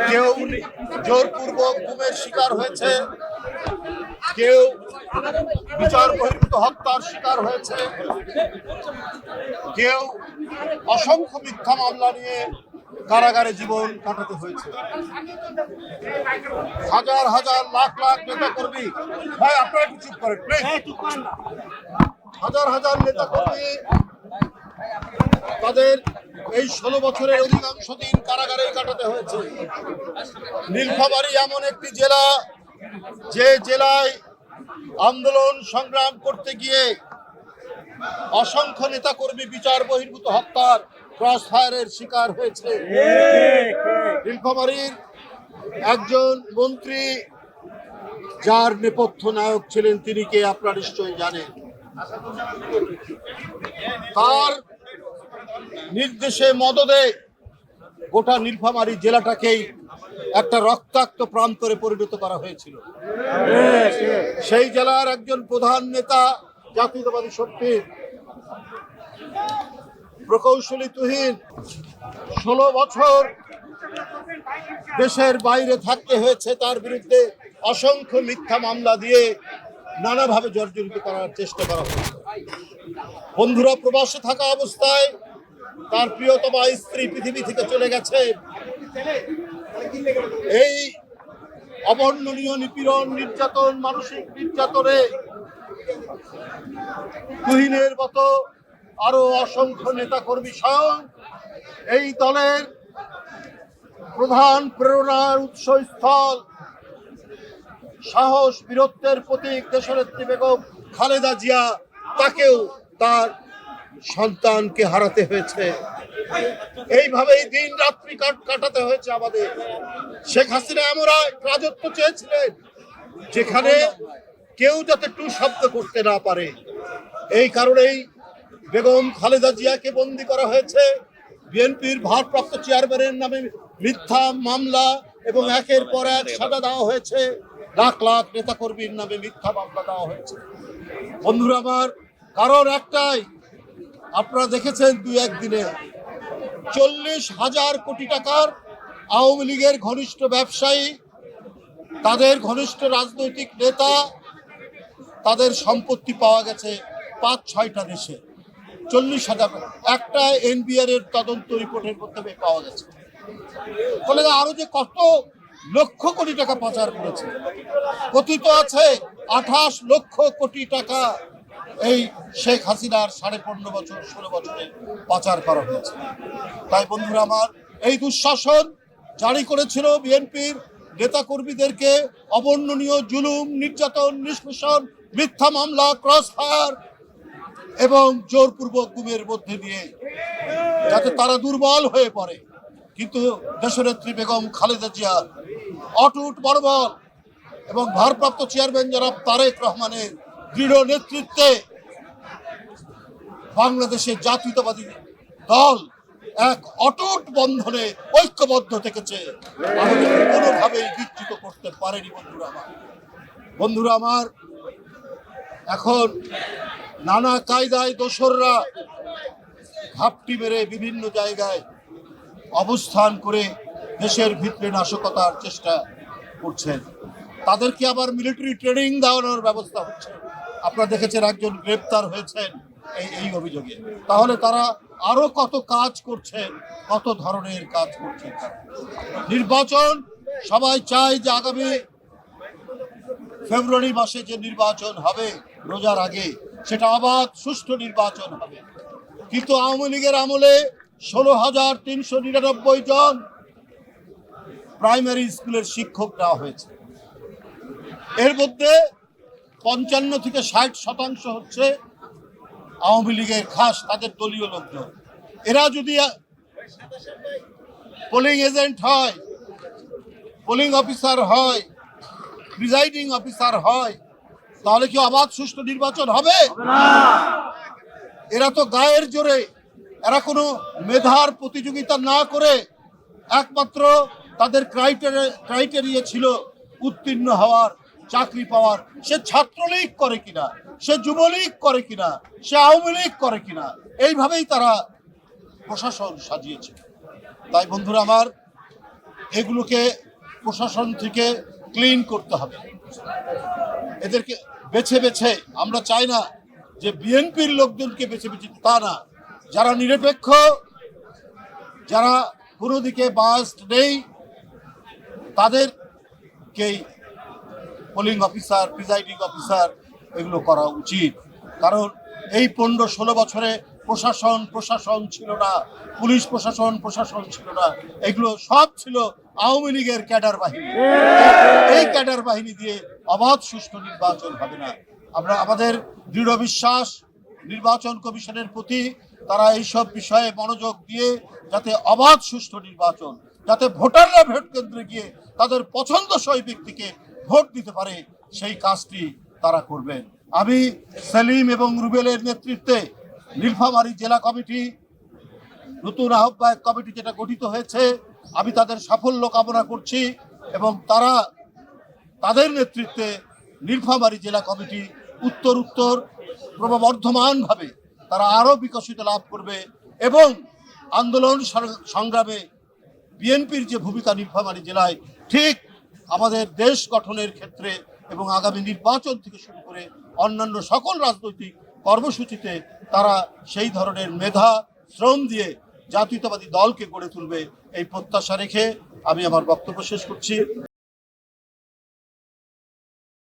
কেউ জোরপূর্বক গুমের শিকার হয়েছে, কেউ বিচার বহির্ভূত হত্যার শিকার হয়েছে, কেউ অসংখ্য মিথ্যা মামলা নিয়ে কারাগারে জীবন কাটাতে হয়েছে। হাজার হাজার লাখ লাখ নেতা কর্মী, ভাই আপনারা একটু চুপ করেন প্লিজ। হাজার হাজার নেতা কর্মী তাদের এই 16 বছরের অধিকাংশ দিন কারাগারে কাটাতে হয়েছে। নীলফামারী এমন একটি জেলা, যে জেলায় আন্দোলন সংগ্রাম করতে গিয়ে অসংখ্য নেতাকর্মী বিচার বহির্ভূত হত্যার ক্রস ফায়ারের শিকার হয়েছে। নীলফামারীর একজন মন্ত্রী, যার নেপথ্য নায়ক ছিলেন, তিনি কে আপনারা নিশ্চয়ই জানেন। তার নির্দেশে মদদে গোটা নীলফামারী জেলাটাকেই একটা রক্তাক্ত প্রান্তরে পরিণত করা হয়েছিল। সেই জেলার একজন প্রধান নেতা, জাতীয়তাবাদী শক্তির প্রকৌশলী তুহিন 16 বছর দেশের বাইরে থাকতে হয়েছে। তার বিরুদ্ধে অসংখ্য মিথ্যা মামলা দিয়ে নানাভাবে জর্জরিত করার চেষ্টা করা হয়েছে। বন্ধুরা, প্রবাসে থাকা অবস্থায় তার প্রিয়তমা স্ত্রী পৃথিবী থেকে চলে গেছে। এই অবর্ণনীয় নিপীড়ন, নির্যাতন, মানসিক নির্যাতনে তুহিনের মতো আরো অসংখ্য নেতা কর্মী স্বয়ং এই দলের প্রধান প্রেরণার উৎসস্থল, সাহস বীরত্বের প্রতীক দেশনেত্রী বেগম খালেদা জিয়া, তাকেও তার সন্তানকে হারাতে হয়েছে। এইভাবেই দিন রাত্রি কাটাতে হয়েছে আমাদের। শেখ হাসিনা এমন রাজত্ব চেয়েছিলেন যেখানে কেউ যাতে টু শব্দ করতে না পারে। এই কারণেই বেগম খালেদা জিয়াকে বন্দী করা হয়েছে। বিএনপির ভারপ্রাপ্ত চেয়ারম্যানের নামে মিথ্যা মামলা এবং একের পর এক সাজা দেওয়া হয়েছে। লাখ লাখ নেতাকর্মীর নামে মিথ্যা মামলা দেওয়া হয়েছে। বন্ধুরা আমার, কারণ একটাই, আপনারা দেখেছেন 2-1 দিনে 40,000 কোটি টাকার আওয়ামী লীগের ঘনিষ্ঠ ব্যবসায়ী, তাদের ঘনিষ্ঠ রাজনৈতিক নেতা, তাদের সম্পত্তি পাওয়া গেছে 5-6টা দেশে। 40,000 একটা এনবিআর এর তদন্ত রিপোর্টের মাধ্যমে পাওয়া গেছে। ফলে আরো যে কত লক্ষ কোটি টাকা পাচার করেছে, কথিত আছে 28 লক্ষ কোটি টাকা এই শেখ হাসিনার 15.5 বছর 16 বছরে পাচার করা হয়েছে। তাই বন্ধুরা আমার, এই দুঃশাসন জারি করেছিল বিএনপির নেতাকর্মীদেরকে অবর্ণনীয় জুলুম, নির্যাতন, নিষ্পেষণ, মিথ্যা মামলা, ক্রস ফায়ার এবং জোরপূর্বক গুমের মধ্যে দিয়ে, যাতে তারা দুর্বল হয়ে পড়ে। কিন্তু দেশনেত্রী বেগম খালেদা জিয়ার অটুট মনোবল এবং ভারপ্রাপ্ত চেয়ারম্যান জনাব তারেক রহমানের দৃঢ় নেতৃত্বে বাংলাদেশের জাতীয়তাবাদী দল এক অটুট বন্ধনে ঐক্যবদ্ধ থেকেছে, আমাদের কোনোভাবেই বিচ্যুত করতে পারেনি। বন্ধুরা আমার, এখন নানা কায়দায় দোসররা ঘাপটি মেরে বিভিন্ন জায়গায় অবস্থান করে দেশের ভিতরে নাশকতার চেষ্টা করছেন। তাদেরকে আবার মিলিটারি ট্রেনিং দেওয়ানোর ব্যবস্থা হচ্ছে। আপনারা দেখেছেন একজন গ্রেপ্তার হয়েছেন এই অভিযোগে। তাহলে তারা আরো কত কাজ করছেন, কত ধরনের কাজ করছেন। নির্বাচন, সবাই চায় যে আগামী ফেব্রুয়ারি মাসে যে নির্বাচন হবে রোজার আগে, সেটা অবাধ সুষ্ঠু নির্বাচন হবে। কিন্তু আওয়ামী লীগের আমলে 16,399 জন প্রাইমারি স্কুলের শিক্ষক দেওয়া হয়েছে। এর মধ্যে 55 থেকে 60% হচ্ছে আওয়ামী লীগের খাস, তাদের দলীয় লোকজন। এরা যদি পোলিং এজেন্ট হয়, পোলিং অফিসার হয়, প্রিজাইডিং অফিসার হয়, তাহলে কি অবাধ সুষ্ঠু নির্বাচন হবে? এরা তো গায়ের জোরে, এরা কোনো মেধার প্রতিযোগিতা না করে একমাত্র তাদের ক্রাইটেরিয়া ছিল উত্তীর্ণ হওয়ার, চাকরি পাওয়ার। সে ছাত্রলীগ করে কিনা, সে যুবলীগ করে কিনা, সে আওয়ামী লীগ করে কিনা, এইভাবেই তারা প্রশাসন সাজিয়েছে। তাই বন্ধুরা আমার, এগুলোকে প্রশাসন থেকে ক্লিন করতে হবে। এদেরকে বেছে বেছে, আমরা চাই না যে বিএনপির লোকজনকে বেছে বেছে, তা না, যারা নিরপেক্ষ, যারা কোনো দিকে বায়াসড নেই, তাদেরকেই পোলিং অফিসার, প্রিজাইডিং অফিসার এগুলো করা উচিত। কারণ এই 15-16 বছরে প্রশাসন ছিল না, পুলিশ প্রশাসন ছিল না, এগুলো সব ছিল আওয়ামী লীগের ক্যাডার বাহিনী। এই ক্যাডার বাহিনী দিয়ে অবাধ সুষ্ঠু নির্বাচন হবে না। আমাদের দৃঢ় বিশ্বাস নির্বাচন কমিশনের প্রতি, তারা এইসব বিষয়ে মনোযোগ দিয়ে যাতে অবাধ সুষ্ঠু নির্বাচন, যাতে ভোটাররা ভোট কেন্দ্রে গিয়ে তাদের পছন্দসই ব্যক্তিকে ভোট দিতে পারে, সেই কাজটি তারা করবেন। আমি সেলিম এবং রুবেলের নেতৃত্বে নীলফামারী জেলা কমিটি, নতুন আহ্বায়ক কমিটি যেটা গঠিত হয়েছে, আমি তাদের সাফল্য কামনা করছি এবং তাদের নেতৃত্বে নীলফামারী জেলা কমিটি উত্তর ক্রমবর্ধমানভাবে তারা আরও বিকশিত লাভ করবে এবং আন্দোলন সংগ্রামে বিএনপির যে ভূমিকা নীলফামারী জেলায়, ঠিক আমাদের দেশ গঠনের ক্ষেত্রে এবং আগামী নির্বাচন থেকে শুরু করে অন্যান্য সকল রাজনৈতিক কর্মসূচিতে তারা সেই ধরনের মেধা শ্রম দিয়ে জাতীয়তাবাদী দলকে গড়ে তুলবে, এই প্রত্যাশা রেখে আমি আমার বক্তব্য শেষ করছি।